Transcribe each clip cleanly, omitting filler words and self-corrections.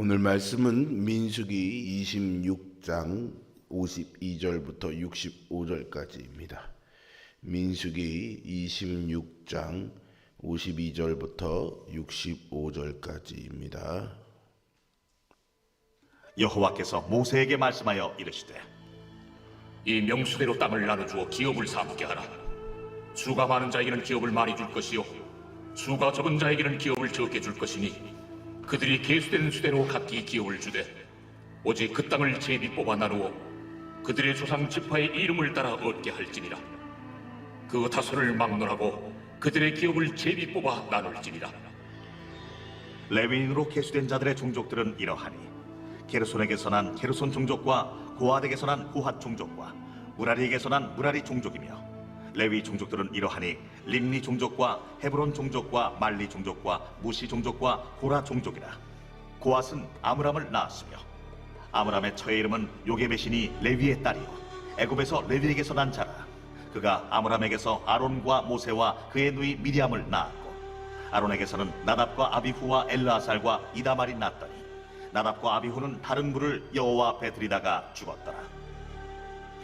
오늘 말씀은 민수기 26장 52절부터 65절까지입니다. 민수기 26장 52절부터 65절까지입니다. 여호와께서 모세에게 말씀하여 이르시되 이 명수대로 땅을 나눠주어 기업을 삼게 하라. 수가 많은 자에게는 기업을 많이 줄 것이요 수가 적은 자에게는 기업을 적게 줄 것이니 그들이 계수된 수대로 각기 기업을 주되 오직 그 땅을 제비 뽑아 나누어 그들의 조상 지파의 이름을 따라 얻게 할지니라. 그 다소를 막론하고 그들의 기업을 제비 뽑아 나눌지니라. 레위인으로 계수된 자들의 종족들은 이러하니 게르손에게서 난 게르손 종족과 고핫에게서 난 고핫 종족과 무라리에게서 난 무라리 종족이며 레위 종족들은 이러하니 림니 종족과 헤브론 종족과 말리 종족과 무시 종족과 고라 종족이라. 고핫은 아므람을 낳았으며 아므람의 처의 이름은 요게벳이니 레위의 딸이요 애굽에서 레위에게서 난 자라. 그가 아므람에게서 아론과 모세와 그의 누이 미리암을 낳았고 아론에게서는 나답과 아비후와 엘르아살과 이다말이 낳았더니 나답과 아비후는 다른 물을 여호와 앞에 들이다가 죽었더라.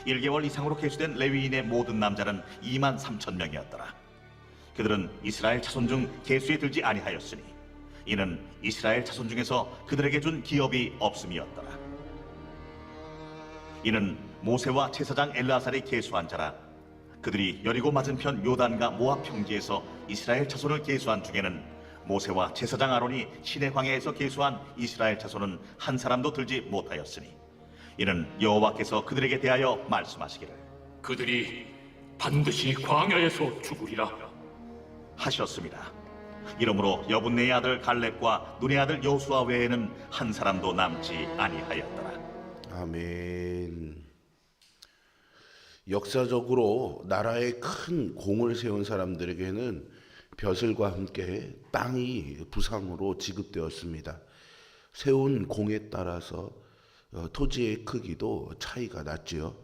1개월 이상으로 계수된 레위인의 모든 남자는 2만 3천 명이었더라. 그들은 이스라엘 자손 중 계수에 들지 아니하였으니 이는 이스라엘 자손 중에서 그들에게 준 기업이 없음이었더라. 이는 모세와 제사장 엘르아살이 계수한 자라. 그들이 여리고 맞은편 요단과 모압 평지에서 이스라엘 자손을 계수한 중에는 모세와 제사장 아론이 시내 광야에서 계수한 이스라엘 자손은 한 사람도 들지 못하였으니 이는 여호와께서 그들에게 대하여 말씀하시기를 그들이 반드시 광야에서 죽으리라 하셨습니다. 이러므로 여분네의 아들 갈렙과 눈의 아들 여호수아 외에는 한 사람도 남지 아니하였더라. 아멘. 역사적으로 나라에 큰 공을 세운 사람들에게는 벼슬과 함께 땅이 부상으로 지급되었습니다. 세운 공에 따라서 토지의 크기도 차이가 났지요.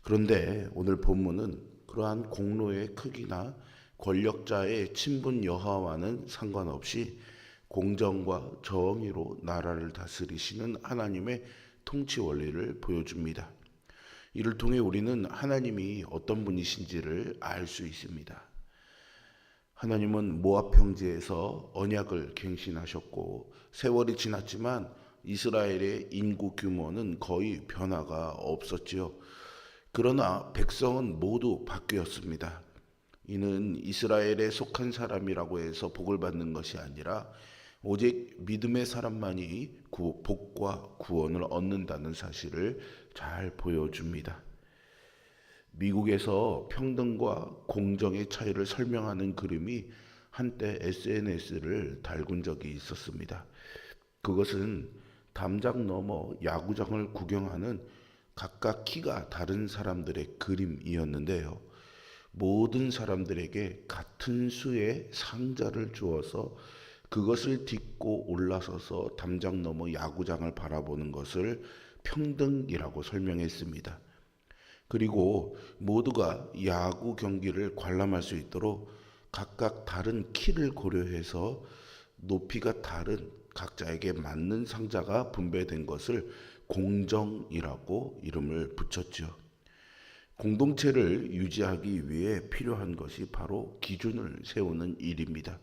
그런데 오늘 본문은 그러한 공로의 크기나 권력자의 친분 여하와는 상관없이 공정과 정의로 나라를 다스리시는 하나님의 통치 원리를 보여줍니다. 이를 통해 우리는 하나님이 어떤 분이신지를 알 수 있습니다. 하나님은 모압 평지에서 언약을 갱신하셨고 세월이 지났지만 이스라엘의 인구 규모는 거의 변화가 없었지요. 그러나 백성은 모두 바뀌었습니다. 이는 이스라엘에 속한 사람이라고 해서 복을 받는 것이 아니라 오직 믿음의 사람만이 복과 구원을 얻는다는 사실을 잘 보여줍니다. 미국에서 평등과 공정의 차이를 설명하는 그림이 한때 SNS를 달군 적이 있었습니다. 그것은 담장 너머 야구장을 구경하는 각각 키가 다른 사람들의 그림이었는데요. 모든 사람들에게 같은 수의 상자를 주어서 그것을 딛고 올라서서 담장 너머 야구장을 바라보는 것을 평등이라고 설명했습니다. 그리고 모두가 야구 경기를 관람할 수 있도록 각각 다른 키를 고려해서 높이가 다른 각자에게 맞는 상자가 분배된 것을 공정이라고 이름을 붙였죠. 공동체를 유지하기 위해 필요한 것이 바로 기준을 세우는 일입니다.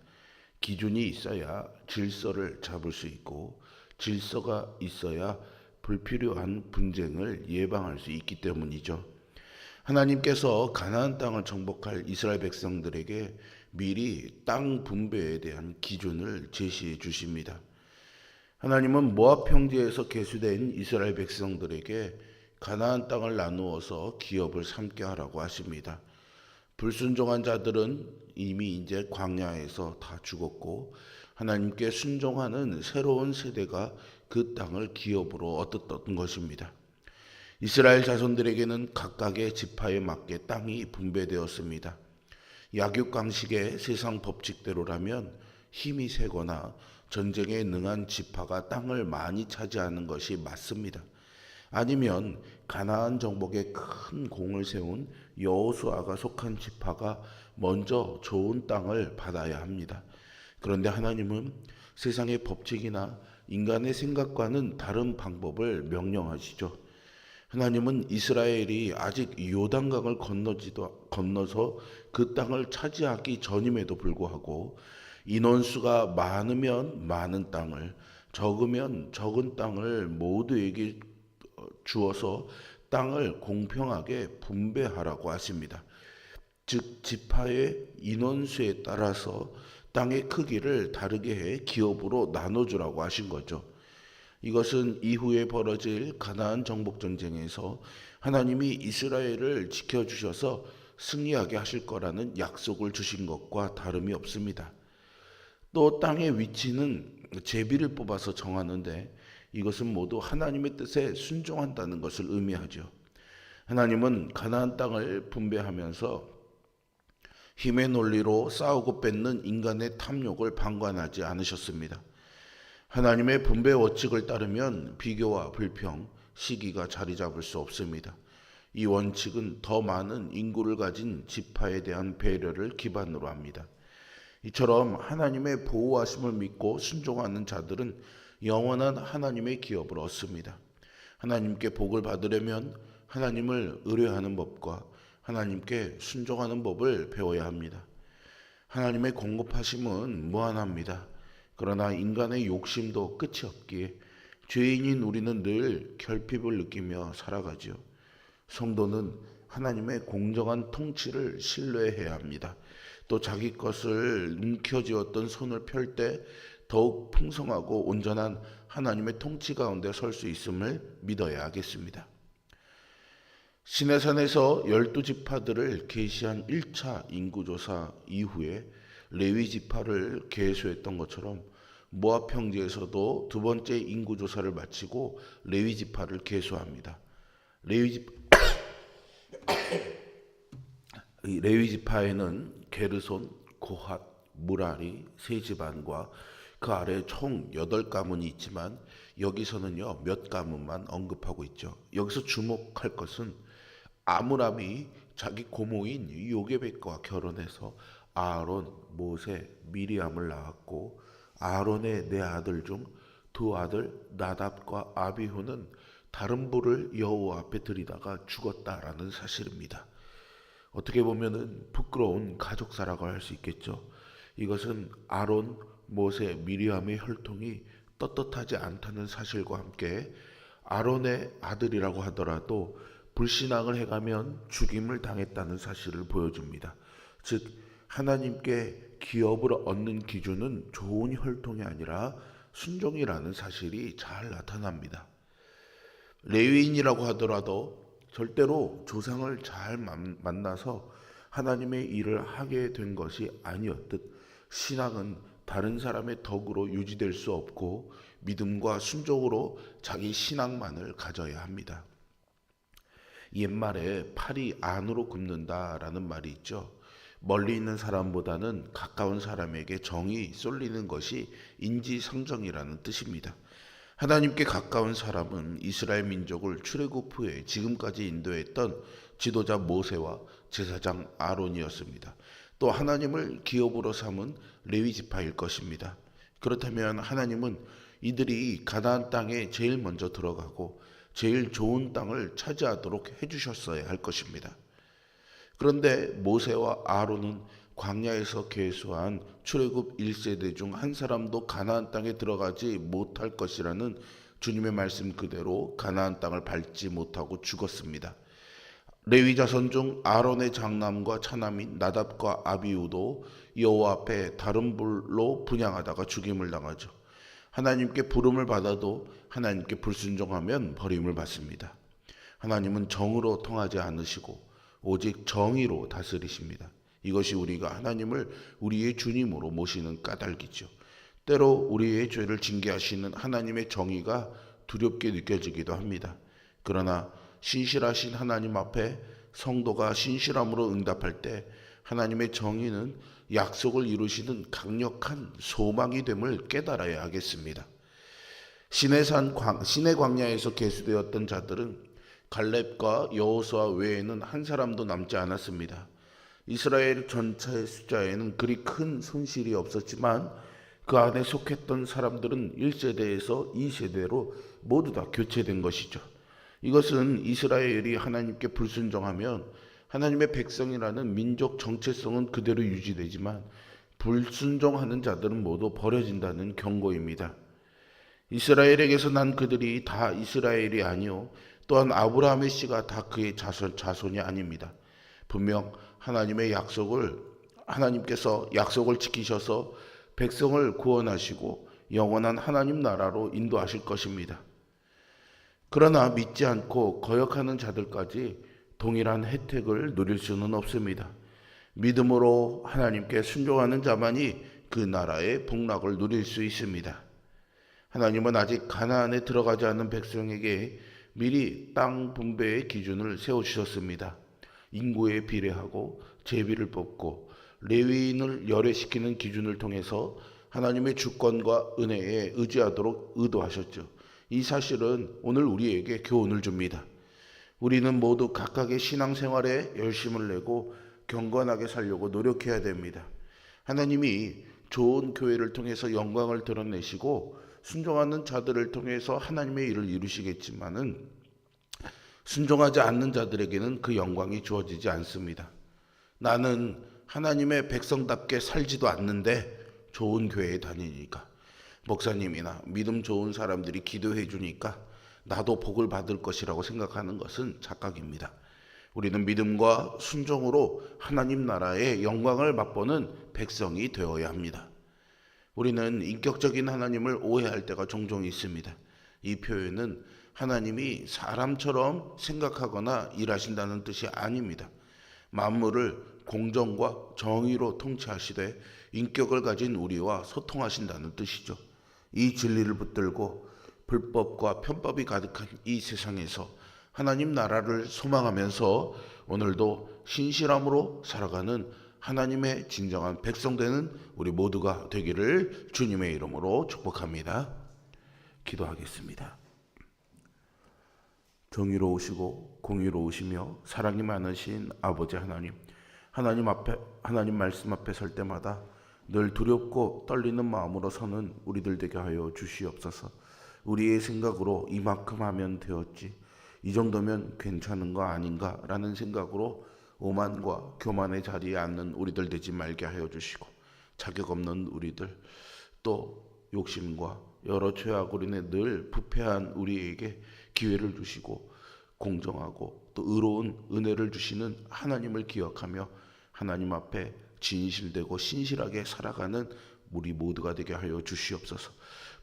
기준이 있어야 질서를 잡을 수 있고 질서가 있어야 불필요한 분쟁을 예방할 수 있기 때문이죠. 하나님께서 가나안 땅을 정복할 이스라엘 백성들에게 미리 땅 분배에 대한 기준을 제시해 주십니다. 하나님은 모압 평지에서 계수된 이스라엘 백성들에게 가나안 땅을 나누어서 기업을 삼게 하라고 하십니다. 불순종한 자들은 이미 이제 광야에서 다 죽었고 하나님께 순종하는 새로운 세대가 그 땅을 기업으로 얻었던 것입니다. 이스라엘 자손들에게는 각각의 지파에 맞게 땅이 분배되었습니다. 약육강식의 세상 법칙대로라면 힘이 세거나 전쟁에 능한 지파가 땅을 많이 차지하는 것이 맞습니다. 아니면 가나안 정복에 큰 공을 세운 여호수아가 속한 지파가 먼저 좋은 땅을 받아야 합니다. 그런데 하나님은 세상의 법칙이나 인간의 생각과는 다른 방법을 명령하시죠. 하나님은 이스라엘이 아직 요단강을 건너서 그 땅을 차지하기 전임에도 불구하고 인원수가 많으면 많은 땅을, 적으면 적은 땅을 모두에게 주어서 땅을 공평하게 분배하라고 하십니다. 즉 지파의 인원수에 따라서 땅의 크기를 다르게 해 기업으로 나눠주라고 하신 거죠. 이것은 이후에 벌어질 가나안 정복 전쟁에서 하나님이 이스라엘을 지켜주셔서 승리하게 하실 거라는 약속을 주신 것과 다름이 없습니다. 또 땅의 위치는 제비를 뽑아서 정하는데 이것은 모두 하나님의 뜻에 순종한다는 것을 의미하죠. 하나님은 가나안 땅을 분배하면서 힘의 논리로 싸우고 뺏는 인간의 탐욕을 방관하지 않으셨습니다. 하나님의 분배 원칙을 따르면 비교와 불평, 시기가 자리 잡을 수 없습니다. 이 원칙은 더 많은 인구를 가진 지파에 대한 배려를 기반으로 합니다. 이처럼 하나님의 보호하심을 믿고 순종하는 자들은 영원한 하나님의 기업을 얻습니다. 하나님께 복을 받으려면 하나님을 의뢰하는 법과 하나님께 순종하는 법을 배워야 합니다. 하나님의 공급하심은 무한합니다. 그러나 인간의 욕심도 끝이 없기에 죄인인 우리는 늘 결핍을 느끼며 살아가지요. 성도는 하나님의 공정한 통치를 신뢰해야 합니다. 또 자기 것을 움켜쥐었던 손을 펼 때 더욱 풍성하고 온전한 하나님의 통치 가운데 설 수 있음을 믿어야 하겠습니다. 시내산에서 12지파들을 계시한 1차 인구조사 이후에 레위 지파를 계수했던 것처럼 모압 평지에서도 두 번째 인구조사를 마치고 레위 지파를 계수합니다. 레위 지파에는 게르손, 고핫, 무라리 세 집안과 그 아래 총 8가문이 있지만 여기서는요 몇 가문만 언급하고 있죠. 여기서 주목할 것은 아므람이 자기 고모인 요게벳과 결혼해서 아론, 모세, 미리암을 낳았고 아론의 네 아들 중 두 아들 나답과 아비후는 다른 불을 여호와 앞에 들이다가 죽었다라는 사실입니다. 어떻게 보면은 부끄러운 가족사라고 할 수 있겠죠. 이것은 아론, 모세, 미리암의 혈통이 떳떳하지 않다는 사실과 함께 아론의 아들이라고 하더라도 불신앙을 해가면 죽임을 당했다는 사실을 보여줍니다. 즉 하나님께 기업을 얻는 기준은 좋은 혈통이 아니라 순종이라는 사실이 잘 나타납니다. 레위인이라고 하더라도 절대로 조상을 잘 만나서 하나님의 일을 하게 된 것이 아니었듯 신앙은 다른 사람의 덕으로 유지될 수 없고 믿음과 순종으로 자기 신앙만을 가져야 합니다. 옛말에 팔이 안으로 굽는다라는 말이 있죠. 멀리 있는 사람보다는 가까운 사람에게 정이 쏠리는 것이 인지상정이라는 뜻입니다. 하나님께 가까운 사람은 이스라엘 민족을 출애굽 후에 지금까지 인도했던 지도자 모세와 제사장 아론이었습니다. 또 하나님을 기업으로 삼은 레위 지파일 것입니다. 그렇다면 하나님은 이들이 가나안 땅에 제일 먼저 들어가고 제일 좋은 땅을 차지하도록 해주셨어야 할 것입니다. 그런데 모세와 아론은 광야에서 계수한 출애굽 1세대 중 한 사람도 가나안 땅에 들어가지 못할 것이라는 주님의 말씀 그대로 가나안 땅을 밟지 못하고 죽었습니다. 레위 자손 중 아론의 장남과 차남인 나답과 아비후도 여호와 앞에 다른 불로 분향하다가 죽임을 당하죠. 하나님께 부름을 받아도 하나님께 불순종하면 버림을 받습니다. 하나님은 정으로 통하지 않으시고 오직 정의로 다스리십니다. 이것이 우리가 하나님을 우리의 주님으로 모시는 까닭이죠. 때로 우리의 죄를 징계하시는 하나님의 정의가 두렵게 느껴지기도 합니다. 그러나 신실하신 하나님 앞에 성도가 신실함으로 응답할 때 하나님의 정의는 약속을 이루시는 강력한 소망이 됨을 깨달아야 하겠습니다. 시내 광야에서 계수되었던 자들은 갈렙과 여호수아 외에는 한 사람도 남지 않았습니다. 이스라엘 전체 숫자에는 그리 큰 손실이 없었지만 그 안에 속했던 사람들은 1세대에서 2세대로 모두 다 교체된 것이죠. 이것은 이스라엘이 하나님께 불순종하면 하나님의 백성이라는 민족 정체성은 그대로 유지되지만 불순종하는 자들은 모두 버려진다는 경고입니다. 이스라엘에게서 난 그들이 다 이스라엘이 아니요 또한 아브라함의 씨가 다 그의 자손이 아닙니다. 분명 하나님께서 약속을 지키셔서 백성을 구원하시고 영원한 하나님 나라로 인도하실 것입니다. 그러나 믿지 않고 거역하는 자들까지 동일한 혜택을 누릴 수는 없습니다. 믿음으로 하나님께 순종하는 자만이 그 나라의 복락을 누릴 수 있습니다. 하나님은 아직 가나안에 들어가지 않은 백성에게 미리 땅 분배의 기준을 세워주셨습니다. 인구에 비례하고 제비를 뽑고 레위인을 열애시키는 기준을 통해서 하나님의 주권과 은혜에 의지하도록 의도하셨죠. 이 사실은 오늘 우리에게 교훈을 줍니다. 우리는 모두 각각의 신앙생활에 열심을 내고 경건하게 살려고 노력해야 됩니다. 하나님이 좋은 교회를 통해서 영광을 드러내시고 순종하는 자들을 통해서 하나님의 일을 이루시겠지만은 순종하지 않는 자들에게는 그 영광이 주어지지 않습니다. 나는 하나님의 백성답게 살지도 않는데 좋은 교회에 다니니까, 목사님이나 믿음 좋은 사람들이 기도해 주니까 나도 복을 받을 것이라고 생각하는 것은 착각입니다. 우리는 믿음과 순종으로 하나님 나라의 영광을 맛보는 백성이 되어야 합니다. 우리는 인격적인 하나님을 오해할 때가 종종 있습니다. 이 표현은 하나님이 사람처럼 생각하거나 일하신다는 뜻이 아닙니다. 만물을 공정과 정의로 통치하시되 인격을 가진 우리와 소통하신다는 뜻이죠. 이 진리를 붙들고 불법과 편법이 가득한 이 세상에서 하나님 나라를 소망하면서 오늘도 신실함으로 살아가는 하나님의 진정한 백성 되는 우리 모두가 되기를 주님의 이름으로 축복합니다. 기도하겠습니다. 정의로우시고 공의로우시며 사랑이 많으신 아버지 하나님, 하나님 말씀 앞에 설 때마다 늘 두렵고 떨리는 마음으로 서는 우리들 되게 하여 주시옵소서. 우리의 생각으로 이만큼 하면 되었지, 이 정도면 괜찮은 거 아닌가 라는 생각으로 오만과 교만의 자리에 앉는 우리들 되지 말게 하여 주시고, 자격 없는 우리들, 또 욕심과 여러 죄악으로 인해 늘 부패한 우리에게 기회를 주시고 공정하고 또 의로운 은혜를 주시는 하나님을 기억하며 하나님 앞에 진실되고 신실하게 살아가는 우리 모두가 되게 하여 주시옵소서.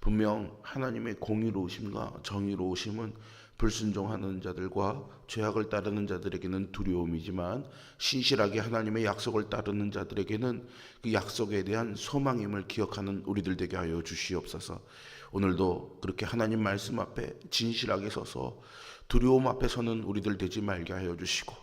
분명 하나님의 공의로우심과 정의로우심은 불순종하는 자들과 죄악을 따르는 자들에게는 두려움이지만 신실하게 하나님의 약속을 따르는 자들에게는 그 약속에 대한 소망임을 기억하는 우리들 되게 하여 주시옵소서. 오늘도 그렇게 하나님 말씀 앞에 진실하게 서서 두려움 앞에 서는 우리들 되지 말게 하여 주시고,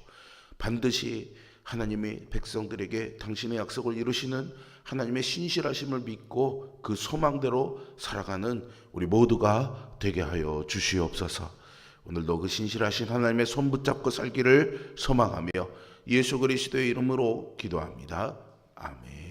반드시 하나님의 백성들에게 당신의 약속을 이루시는 하나님의 신실하심을 믿고 그 소망대로 살아가는 우리 모두가 되게 하여 주시옵소서. 오늘도 그 신실하신 하나님의 손 붙잡고 살기를 소망하며 예수 그리스도의 이름으로 기도합니다. 아멘.